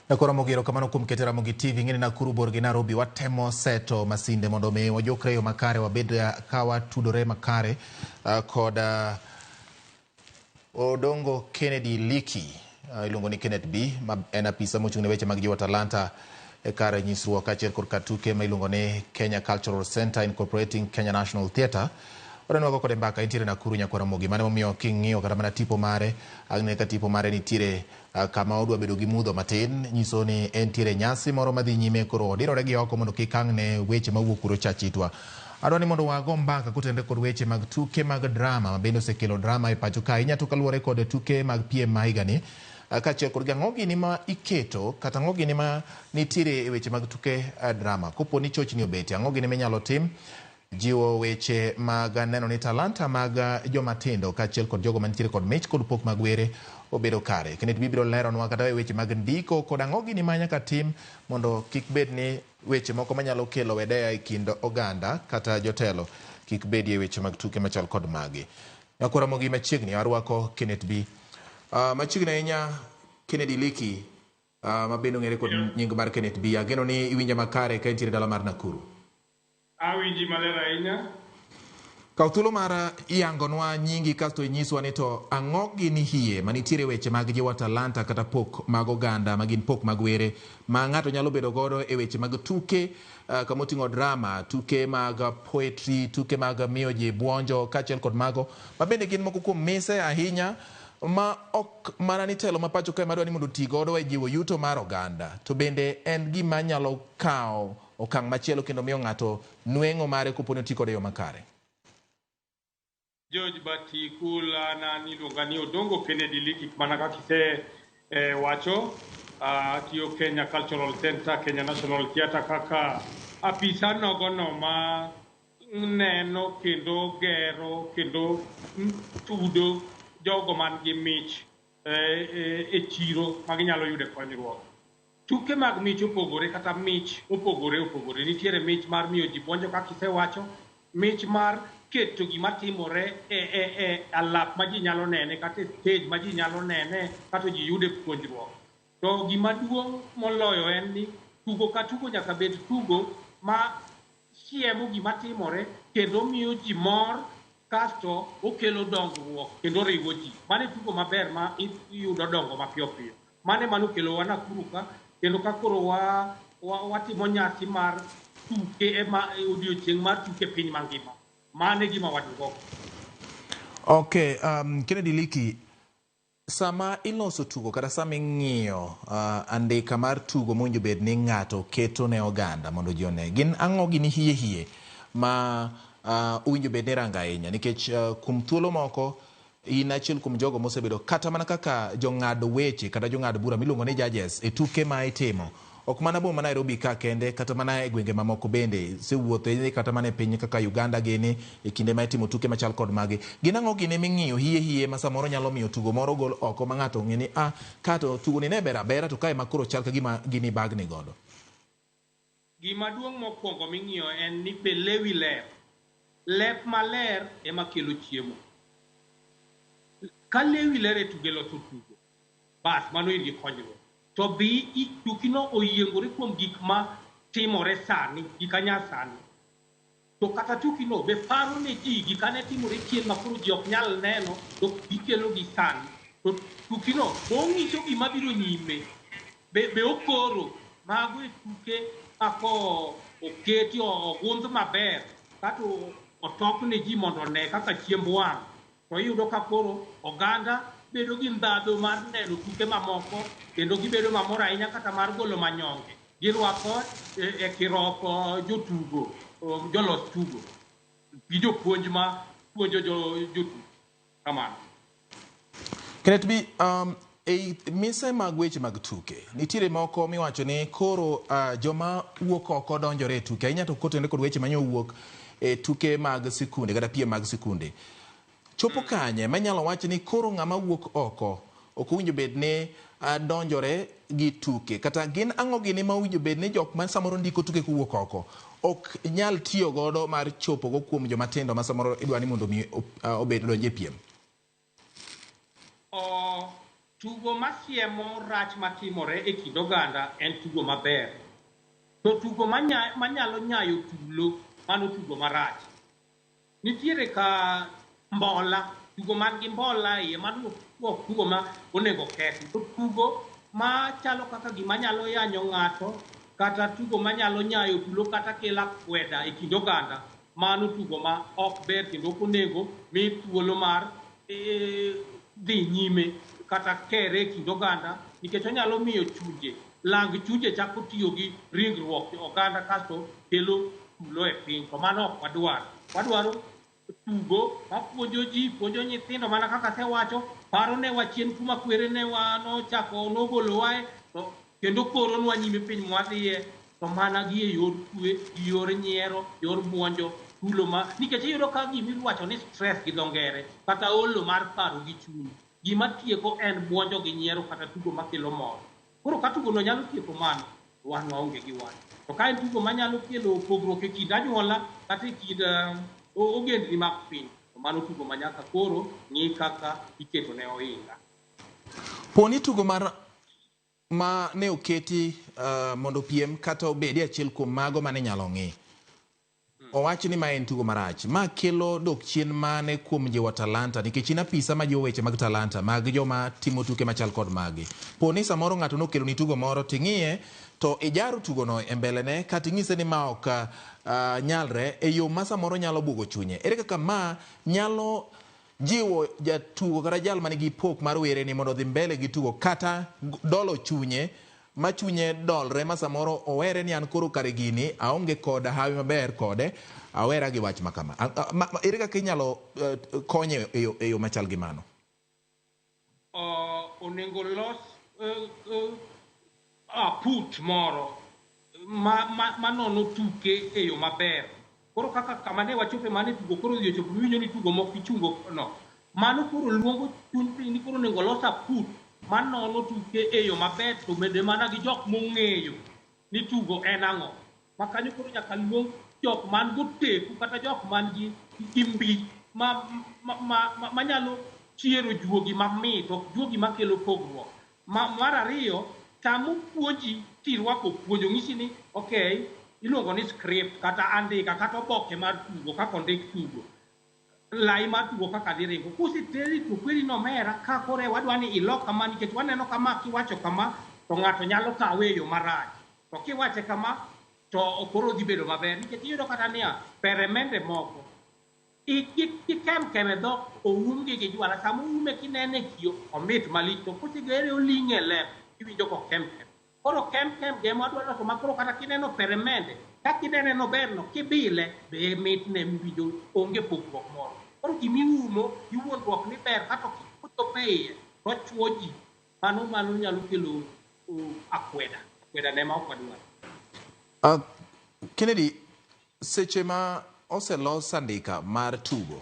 Nakora mogero kamano kum ketera mogi TV ngini Nakuru borgi Nairobi watemo seto masinde mondo me wajokre yo makare wabed kawa tudore makare koda Odongo Kennedy Liki ilungo ni Kenneth B en apisa mochung' ne weche mag jiwo talanta e kare nyisruok achiel kod katuke ma ilungo ni Kenya Cultural Center Incorporating Kenya National Theatre. Orenwago kode mbaka intiere Nakuru nyakwara mogi mane momiyo king'iyo kata mana tipo mare agne ka tipo mare nitiere kama odwa bedo gi mudho matin nyiso ni entiere nyasi moro madhi nyime koro dirore gi oko mondo kik ang' ne weche mawuok kuro chachitwa. Adwani mondo wago mbaka kutende kod weche mag tuke mag drama mabende osekelo drama e pacho ka inya to kaluwore kod tuke mag piem ma higani kaachiel kod ang'o gini ma iketo kata ang'o gini ma nitiere e weche mag tuke drama kopo ni chochni obeti ang'o gini minyalo tim jiwo weche mag neno ni talanta mag jomatindo kaachiel kod jogo manitiere kod mich kod pok mag were obedo kare. Kenneth bibiro leronwa kata e weche mag ndiko kod ang'o gini ma nyaka tim mondo kik bed ni weche moko manyalo kelo wedeya e kind oganda kata jotelo kik bedie weche mag tuke machal kod magi. Nakora mogi machiegni arwako Kenneth B. Machiegni ahinya Kennedy Liki mabende ong'ere kod nying mar Kenneth B. Ageno ni iwinja makare ka intiere dala mar Nakuru. Awinji maler ahinya. Kaw thuolo mar iyangonwa nyingi kasto inyiswa ni to ang'o gini hie manitiere weche mag jiwo talanta kata pok mag oganda magin pok mag were ma ng'ato nyalo bedo godo e weche mag tuke kamoting'o drama, tuke mag poetry, tuke mag miyo ji buonjo kaachiel kod mago mabende gin moko kuom mise ahinya ma ok mana ni telo ma pacho kae madwa ni mondo ti godo e jiwo yuto mar oganda to bende en gima nyalo kawo okang' machielo kendo miyo ng'ato nweng'o mare koponi oti kode yo makare. George Batikula na niluonga ni Odongo Kennedy Liki mana kakise wacho tiyo Kenya Cultural Center, Kenya National Theatre kaka apisa nogono ma neno kendo gero kendo tudo jogo man gi mich e chiro maginyalo yude konyruok. Tuke mag mich opogore kata mich opogore nitiere mich mar miyo ji buonjo kakise wacho, mich mar keto gima timore e alap ma ji nyalo nene kata stage ma ji nyalo nene kata ji yude puonjruok. To gima duong' moloyo en ni tugo ka tugo nyaka bed tugo ma siemo gima timore kendo miyo ji mor kasto okelo dongruok kendo riwo ji. Mane tugo maber ma iyudo dongo mapiyo piyo. Mane manokelo wa Nakuru ka kendo ka koro watimo nyasi mar tuke odiochieng' mar tuke piny mangima. Mane gima wadugo. Okay, Kennedy Liki, sama iloso tugo kata sama ing'iyo andika mar tugo mowinjo bed ni ng'ato keto ne oganda mondo ji one, gin ang'o gini hie ma owinjo bed ni ranga ahinya nikech kuom thuolo moko in achiel kuom jogo mosebedo kata mana kaka jong'ad weche kata jong'ad bura miluongo ni judges e tuke ma itimo ok mana boma Nairobi ka kende kata mana e gwenge mamoko bende sewuothe kata mana e piny kaka Uganda gini e kinde ma itimo tuke machal kod magi gin ang'o gini ming'iyo hie ma samoro nyalo miyo tugo moro gol oko ma ng'ato ng'e ni kato tugo ni ne ber abera to kae makoro chal ka gima gini bagni godo. Gima duong' mokwongo ming'iyo en ni be lewi ler. Lep maler ema kelo chiemo. Ka lewi ler e tuge loso tugo bas mano in gi konyruok. To bi tukino oyiengore kuom gik ma timore sani, gik anyasani. To kata tukino be paro ne ji gik ane timore chien ma koro ji ok nyal neno to gikelo gi sani. To tukino ong'iso gima biro nyime. Be okoro mago e tuke ako oketi ogundh maber kata otok ne ji mondo ne kaka chiemb wang'. To iyudo ka koro oganda bedo gi ndhadhu mar neno tuke mamoko kendo gibedo mamor ahinya kata mar golo manyonge. Girwako e kiroko jotugo, jolos tugo gi jopuonj ma puonjo jotugo. Kamano. Kenneth B, e mise mag weche mag tuke nitiere moko miwacho ni koro joma wuok oko donjore e tuke ahinya to kotende kod weche manyo wuok e tuke mag sikunde kata piem mag sikunde. Chopo kanye manyalo wacho ni koro ng'ama wuok oko ok owinjo bed ni donjore gi tuke kata gin ang'o gini ma owinjo bed ni jok ma samoro ndiko tuke kuwuok oko ok nyal tiyo godo mar chopo go kuom joma tindo ma samoro idwa ni mondo mi obed donje piem. tugo masiemo rach matimore e kind oganda en tugo maber. To tugo manyalo nyayo tulo mano tugo marach. Nitiere ka mbola, tugo man gi mbola iye mano tugo ma onego kethi. To tugo machalo kaka gima nyalo yanyo ng'ato kata tugo manyalo nyayo tulo kata kela kweda e kind oganda mano tugo ma ok ber kendo ok onego mi thuolo mar dhi nyime kata kere e kind oganda nikech onyalo miyo chunje chako tiyo gi ringruok oganda kasto kelo tulo e piny to mano ok wadwaro. Wadwaro tugo mapuonjo ji, puonjo nyithindo mana kaka sewacho, paro ne wachien kuma kwere ne nochako nogolowae to kendo koronwa nyime piny mwadhiye to mana gi e yor kwe, gi yor nyiero, yor buonjo, tulo ma nikech iyudo ka gimiwacho ni stress gi dho ngere kata olo mar paro gi chuny. Gima tieko en buonjo gi nyiero kata tugo makelo mor. Koro ka tugo no nyalo tieko mano, wan waonge gi wach. To ka en tugo manyalo kelo pogruok e kind anyuola kata e kind ogendni mag piny, to mano tugo manyaka koro ng'i kaka iketo ne ohinga. Poni tugo ma ne oketi mondo piem kata obedi achiel kuom mago mane nyalo ng'i. Owach ni ma en tugo marach. Ma kelo dok chien mane kuom jiwo talanta nikech in apisa ma jiwo weche mag talanta mag joma timo tuke machal kod magi. Poni samoro ng'ato nokelo ni tugo moro ting'iye to ijaro tugo no e mbele ne kata ing'ise ni ma ok nyalre e yo ma samoro nyalo bugo chunye. Ere kaka ma nyalo jiwo jatugo kata jal manigi pok mar were ni mondo dhi mbele gi tugo kata dolo chunye ma chunye dolre ma samoro owere ni an koro kare gini aonge koda hawi maber kode awera gi wach makama. Ere kaka inyalo konye e yo machal gi mano? Onego los put moro manono tuke e yo maber. Koro kaka kama ne wachope mane tugo koro dhi ochopo winjo ni tugo mok ichungo no. Mano koro luongo chuny piny ni koro onego los put manono tuke e yo maber to bende mana gi jok mong'eyo ni tugo en ang'o. Ma kanyo koro nyaka luong jok man goteku kata jok man gi mbi manyalo chiero juogi mamit ok juogi makelo pogruok. Mar ariyo, tamo puonji tirwako puonjo ng'isi ni okay, iluongo ni script kata andika kata oboke mar tugo kaka ondik tugo. Lai mar tugo kaka diringo. Kuseteri to kweri no mera ka kore wadwa ni ilok kama nikech waneno kama kiwacho kama to ng'ato nyalo kawe e yo marach. To kiwache kama to koro dhi bedo maber nikech iyudo kata niya peremende moko ikem e dhok oum gi jwala sama uume kinene kio omit malich to kosigere oling'e e lep iwinjo ko kem. Koro kem gema wadwaro to makoro kata kineno peremende ka kinene no ber no kibile be mitne miwinjo onge pogruok moro. Koro gimiumo iwuondruok ni ber kata kitope iye to chuo ji mano nyalo kelo akweda ne ma ok wadwaro. Kennedy, seche ma oselos andika mar tugo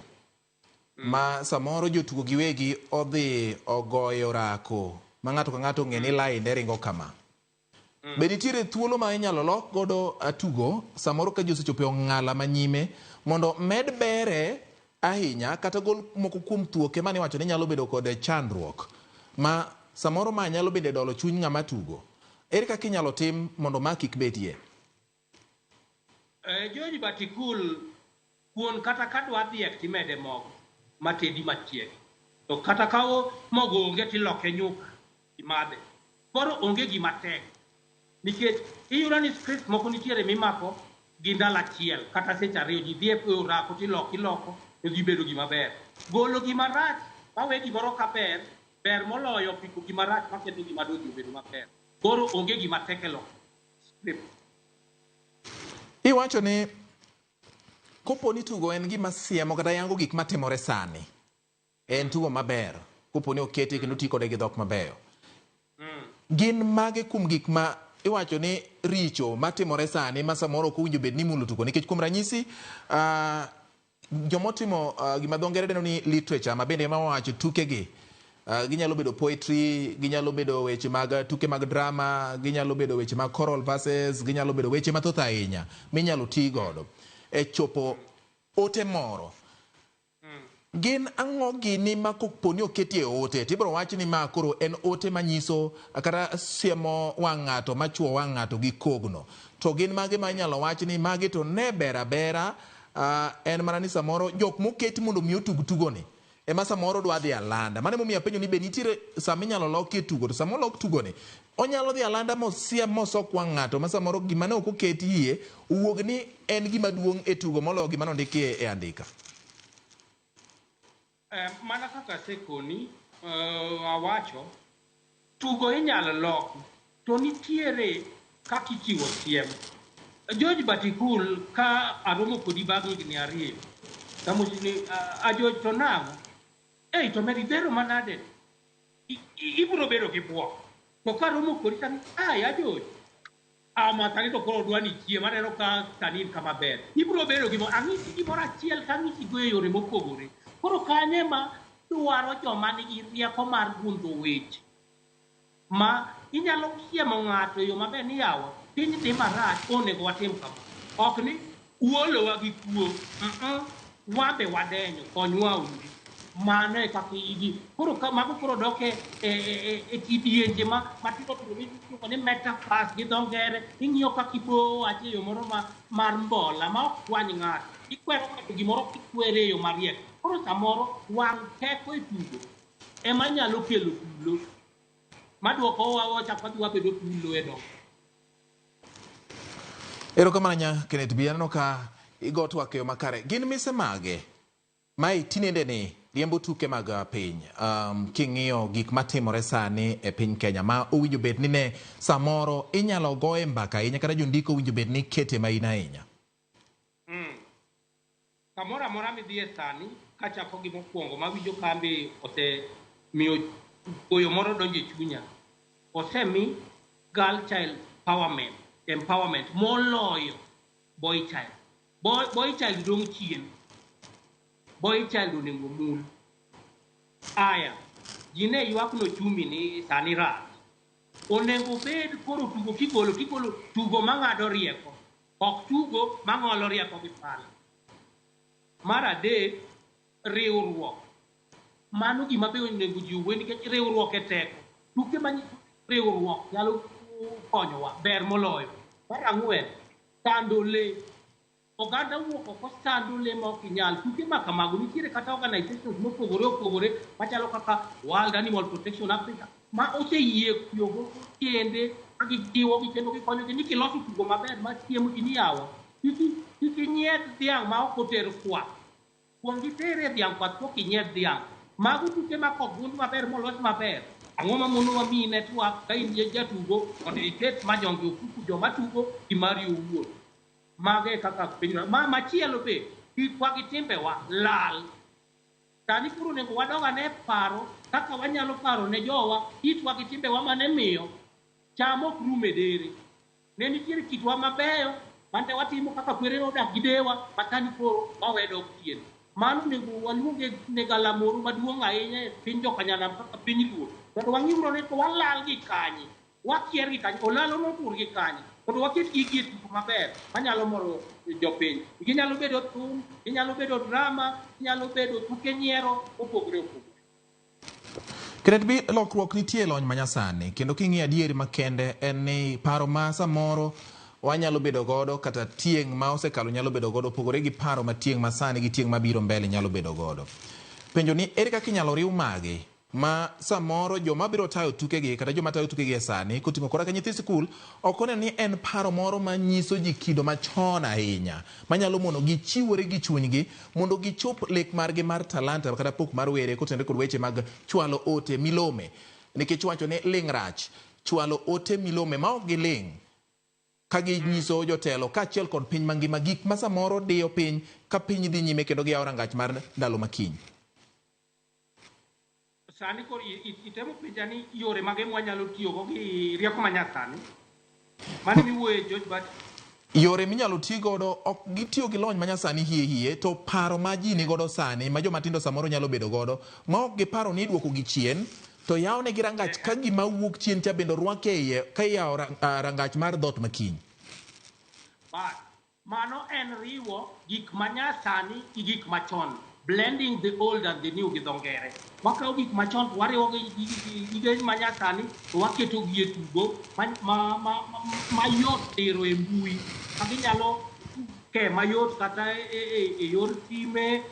ma samoro jotugo giwegi odhi ogoyo rako ma ng'ato ka ng'ato ng'e ni lainde ringo kama. Be nitiere thuolo ma inyalo lok godo tugo samoro ka ji osechopo e ong'ala manyime mondo med bere ahinya kata gol moko kuom thuoke mane wacho ni nyalo bedo kod chandruok ma samoro ma nyalo bende dolo chuny ng'ama tugo. Ere kaka inyalo tim mondo ma kik betie? George Batikul kuon kata kadwa dhiek timede mogo matedi machiegi. To kata kawo mogo onge tiloke nyuka imadhe. Koro onge gima tek. Nikech iyudo ni script moko nitiere mimako gi ndalo achiel kata seche ariyo ji dhi e orako tiloko to dhi bedo gima ber. Golo gima rach mawe gimoro ka ber moloyo piko gima rach maketo gima dodhi bedo maber. Koro onge gima tek e loko script. Iwacho ni kopo ni tugo en gima siemo kata yango gik matimore sani en tugo maber kopo ni okete kendo ti kode gi dhok mabeyo. Gin mage kuom gik ma iwacho ni richo matimore sani ma samoro ok owinjo bed ni mulo tugo nikech kuom ranyisi jomotimo gima dho ngere dendo ni literature ma bende ma wacho tukegi ginyalo bedo poetry, ginyalo bedo weche mag tuke mag drama, ginyalo bedo weche mag choral verses, ginyalo bedo weche mathoth ahinya minyalo ti godo e chopo ote moro. Gin ang'o gini ma koponi oketi e ote tibro wach ni ma koro en ote manyiso kata siemo wang' ng'ato machuo wang' ng'ato gi kogno to gin mage ma inyalo wach ni magi to ne bera bera en mana ni samoro jok moketi mondo mi otug tugoni ema samoro dwa dhi alanda mane momiyo penjo ni be nitiere sama inyalo lokie tugo to sama olok tugoni onyalo dhi alanda mosiem mosok wang' ng'ato ma samoro gima ne ok oketi yie wuog ni en gima duong' e tugo moloyo gima nondiki e andika. Mana kaka sekoni awacho tugo inyalo lok to nitiere kaka ichiwo siem. George Batikul ka aromo kodi bang' higni ariyo kamochini George to nang'o to meri bero manade ibiro bedo gi buok to karomo kodi tani George ama tani to koro dwani chiem aneno ka tani kama ber ibiro bedo gi ang'isi gimoro achiel kang'isi go e yore mopogore koro kanye ma dwaro joma nigi rieko mar gundho weche ma inyalo siemo ng'ato e yo maber ni yawa piny dhi marach onego watim kama ok ni uolowa gi kuo wambe wadenyo konywa undi mano e kaka igi koro mago koro dok e kidienje matindo tindo ni metaphors gi dho ngere ing'iyo kaka ibo wach e yo moro mar mbola ma ok kwany ng'ato ikwero ng'ato gimoro kikwere e yo mariek koro samoro wang' teko e tugo ema nyalo kelo tulo maduoko wachako dhi wabedo tulo e dok. Erokamano nya Kenneth B aneno ka igo twak e yo makare gin mise mage ma tinende ni riembo tuke mag piny king'iyo gik matimore sani e piny Kenya ma owinjo bed ni ne samoro inyalo go e mbaka ahinya kata jondiko owinjo bed ni kete maina ahinya. Kamoro amora midhie sani kachako gi mokwongo mawinjo kambi osemiyo goyo moro donjo e chunya osemi girl child empowerment moloyo boy child. Boy child dong' chien, boy child onego mul. Aya ji ne ywak no chumi ni sani rach onego bed koro tugo kigolo tugo mang'ado rieko ok tugo mang'olo rieko gi pala. Mar adek riwruok mano gima be onego ji uwe nikech riwruok e teko tuke ma riwruok nyalo konyowa ber moloyo. Mar ang'wen sando le oganda wuok oko sando le ma ok inyal tuke ma kamago nitiere kata organizations mopogore opogore machalo kaka World Animal Protection Africa ma oseyie kuyogo kende gijiwo gi kendo gikonyogi ni kiloso tugo maber ma chiemo ji ni yawa kiki nyiedh dhiang' ma ok oter kwath kuom gitere dhiang' kwath pok inyiedh dhiang' mago tuke ma kogund maber molos maber ang'o ma mono wamiyi network ka in jatugo mondo iket majongi ofuku joma tugo gi mari owuon mage kaka pinyno machielo be kikwa gi timbewa lal sani koro nego wadoga ne paro kaka wanyalo paro ne jowa kitwa gi timbewa mane miyo cham ok rum e dere ne nitiere kitwa mabeyo mane watimo kaka kwere odak gi dewa matani koro wawedok chien mano nego waluonge ne galamoro maduong' ahinya e piny jokanyanam kaka piny luo kendo wang'iuro ne to walal gi kanyi wakier gi kanyi olalo nopur gi kanyi kendo waket gigi e tugo maber manyalo moro jopiny ginyalo bedo thum ginyalo bedo drama ginyalo bedo tuke nyiero opogore opogore. Kenneth B lokruok nitie lony manyasani kendo king'iyo adieri makende en ni paro ma samoro wanyalo bedo godo kata tieng' ma osekalo nyalo bedo godo opogore gi paro ma tieng' masani gi tieng' mabiro mbele nyalo bedo godo. Penjo ni ere kaka inyalo riw magi ma samoro joma biro tayo tukegi kata joma tayo tukegi e sani koting'o koda ka nyithi sikul ok one ni en paro moro ma nyiso ji kido machon ahinya manyalo mono gichiwore gi chunygi mondo gichop lek margi mar talanta kata pok mar were kotenore kod weche mag chwalo ote milome nikech wacho ni ling' rach chwalo ote milome ma ok giling' ka ginyiso jotelo kaachiel kod piny mangima gik ma samoro diyo piny ka piny dhi nyime kendo giyawo rangach mar ndalo makiny. Sani koro itemo penja ni yore mage mwanyalo tiyogo gi rieko manyasani mane miwuoye George Bat yore minyalo ti godo ok gitiyo gi lony manyasani hie to paro ma ji ni godo sani ma joma tindo samoro nyalo bedo godo ma ok giparo ni idwoko gi chien to yawne gi rangach ka gima wuok chien cha bendo rwake iye ka yawo rangach mar dhot makiny. Mano en riwo gik manyasani gi gik machon blending the old and the new gi dongere wakaw gik machon wariwo gi manyasani waketo gi tugo mayot tero e mbui maginyalo ke mayot kata e yor time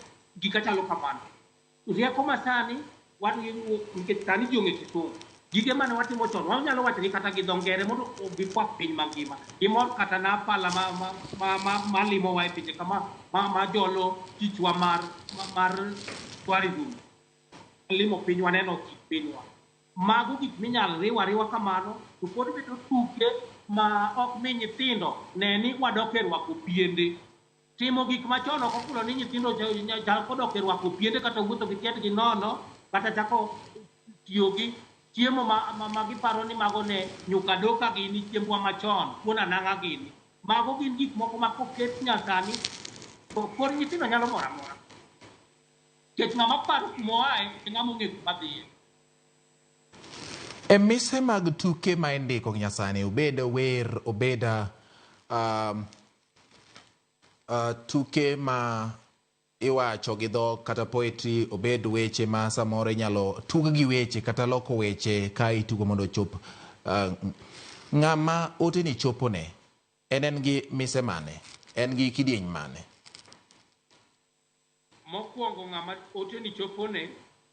gikachalo kamano rieko masani nikech sani ji ong'e Kisumu gige mane watimo chon wanyalo wacho ni kata gi dongere mondo gikwak piny mangima gimor kata na pala malimo wa e pinje kama majolo kichwa mar tourism limo pinywa neno pinywa mago gik minyalo riwa kamano to pod bedo tuke ma ok mi nyithindo ne ni wadok e rwako piende timo gik machon ok okulo ni nyithindo chako dok e rwako piende kata wuotho gi tiendgi nono kata chako tiyo gi chiemo ma giparo ni mago ne nyuka doka gini chiembwa machon kuon anang'a gini mago gin gik moko ma koket nyasani pod nyithindo nyalo moro amora nikech ng'ama paro kumoae e ng'ama ong'e kuma dhiye. E mise mag tuke ma indiko gi nyasani obed wer obed tuke ma iwacho gi dhok kata poetry obed weche ma samoro inyalo tug gi weche kata loko weche ka itugo mondo chop ng'ama oteni chopone en gi mise mane en gi kidieny mane mokwongo ng'ama oteni chopone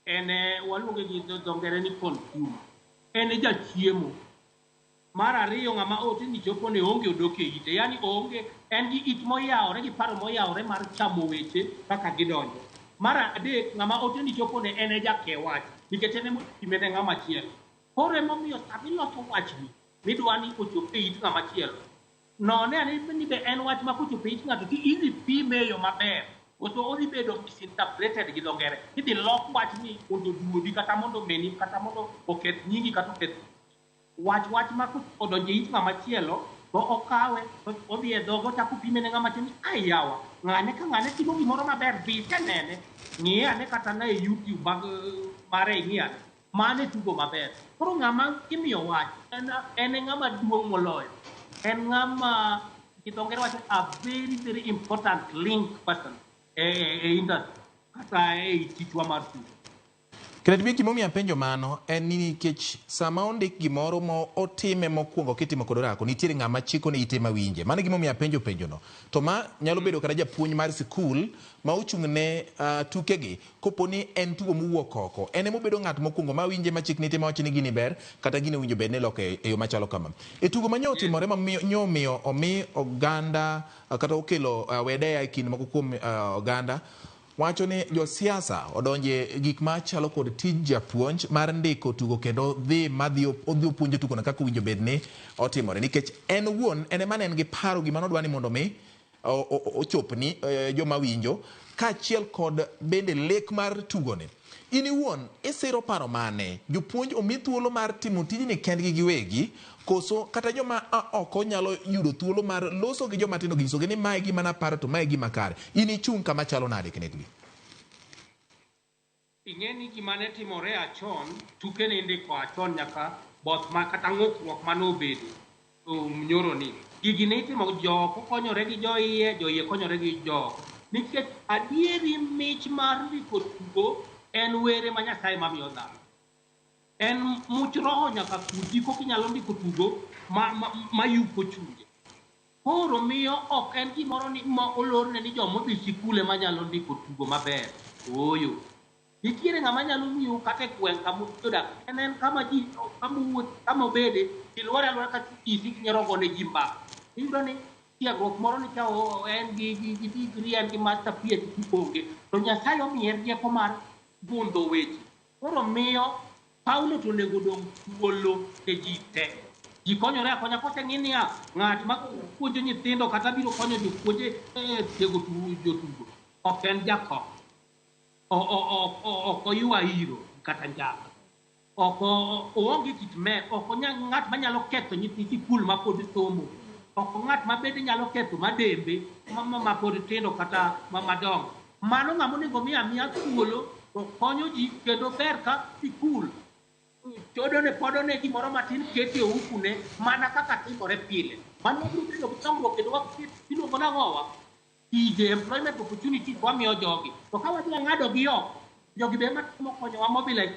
en waluonge gi dongere ni consumer en jachiemo mar ariyo ng'ama oteni chopone onge odoke ite yani onge en gi it moyawore gi paro moyawore mar chamo weche kaka gidonjo mar adek ng'ama oteni chopone en jake wach nikech en motimene ng'ama chielo koro emomiyo sami loso wachni midwa ni ochop e it ng'ama chielo none ni be en wach ma kochopo e it ng'ato ti idhi pime e yo maber oso odhi bedo misinterpreted gi dongere idhi lok wachni mondo duodi kata mondo meni kata mondo oketh nyingi kata oketh wach ma odonjo e it ng'ama chielo to okawe odhi e dhogo chako pime ne ng'ama chielo ai yawa ng'ane ka ng'ane timo gimoro maber dhi tenene ng'iye ane kata na e YouTube mare ing'iyane mane tugo maber koro ng'ama imiyo wach en ng'ama duong' moloyo en ng'ama gidongere wacho a very very important link person e industry kata e kichwa mar tugo. Kenneth B gimomiyo apenjo mano en ni nikech sama ondik gimoro mo otime mokwongo kitimo kod orako nitiere ng'ama chiko ne ite mawinje mano gimomiyo apenjo penjono to ma nyalo bedo kata japuonj mar sikul ma ochung' ne tukegi kopo ni en tugo mowuok oko en emobedo ng'at mokwongo mawinje machik ne ite mawacho ni gini ber kata gini owinjo bed ni loko e yo machalo kama e tugo ma otimore omiyo omi oganda kata okelo wedeya e kind moko kuom oganda wacho ni josiasa odonje gik ma chalo kod tij japuonj mar ndiko tugo kendo dhi opuonjo tugono kaka owinjo bed ni otimore nikech en wuon en ema ne en gi paro gima nodwa ni mondo mi ochopni joma winjo kaachiel kod bende lek mar tugoni in iwuon isiro paro mane jopuonj omi thuolo mar timo tijni kendgi giwegi koso kata joma oko nyalo yudo thuolo mar loso gi joma tindo gisogi ni mae gima naparo to mae gima kare in ichung' kama chalo nade Kenneth B? Ing'e ni gima ne timore achon tuke ne indiko achon nyaka both ma kata ng'ukruok manobedo nyoro ni gigi ne itimo joko konyore gi joiye konyore gi joko nikech adieri mich mar ndiko tugo en were ma Nyasaye mamiyo dhano en much roho nyaka kudi kokinyalo ndiko tugo ma yuko chunje koro miyo ok en gimoro ni ma olorne ni jomo dhi sikule manyalo ndiko tugo maber oyo nitiere ng'ama nyalo miyo kata gweng' kama odak en kama ji kama obede ilwore alwora ka isi nyarogo ne ji mbaka iyudo ni tiegruok moro ni ka en gi degree en gi master PhD onge to Nyasaye omiye rieko mar gundho weche koro miyo Paulo to onego dong' thuolo ne ji te ji konyore akonya koseng'i niya ng'at ma puonjo nyithindo kata biro konyo jopuonje tiego jotugo ok en jakobo ok oywa iro kata njaka ok oonge kit ok ng'at manyalo ketho nyithi sikul ma pod somo ok ng'at ma bende nyalo ketho madembe ma pod tindo kata madongo mano ng'ama onego miya thuolo to konyo ji kendo ber ka sikul podone gimoro matin kete oukune mana kaka timore pile mano biro bedo gi dongruok kendo iluongo nang'owa tije employment opportunity kwa miyo jogi to ka wadhi ng'ado gi oko jogi be matimo konyowa mobilize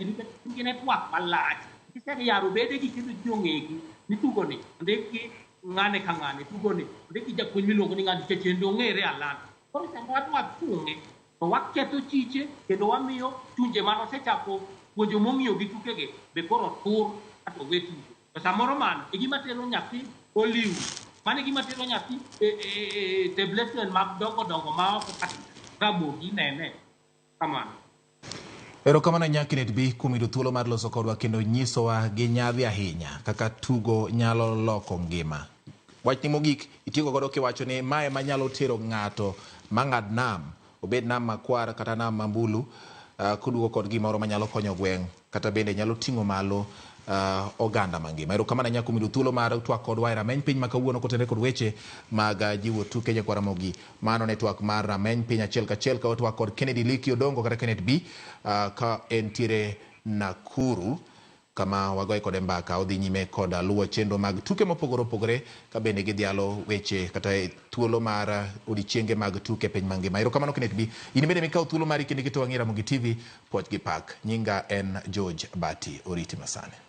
gi network malach kisegi yaro bede gi kendo ji ong'egi ni tugoni ndiki ng'ane ka ng'ane tugoni ndiki japuonj miluongo ni ng'ane chendo ong'ere alanda koro sama wadwa chung'e to waketho chiche kendo wamiyo tunje manosechako puonjo mong'iyo gi tukege be koro tur kata we tugo to samoro mano e gima tero nyathi oliw mane gima tero nyathi tabletlen mag dongo ma oko kata rabogi nene kamano. Erokamano Nyakinet B kuom yudo thuolo mar loso kodwa kendo nyisowa gi nyadhi ahinya kaka tugo nyalo loko ngima. Wachni mogik itiyo godo kiwacho ni mae manyalo tero ng'ato mang'ad nam obed nam makwar kata nam mambulu kudugo kod gimoro manyalo konyo gweng' kata bende nyalo ting'o malo oganda mangima. Erokamano nyako midu thuolo mar twak kodwa e rameny piny makawuono kotenore kod weche mag jiwo tuke jakwaramogi. Mano ne twak mar rameny piny achiel kachiel ka otwak kod Kennedy Liki Odongo kata Kenneth B ka entiere Nakuru kama wagoye kode mbaka odhi nyime kod luwo chenro mag tuke mopogore opogore ka bende gidhialo weche kata thuolo mar odiochienge mag tuke piny mangima. Erokamano Kenneth B, in bende mikawo thuolo mari kendo iketo wang'i Ramogi TV. Puoch gi pak. Nyinga en George Bati, oriti masane.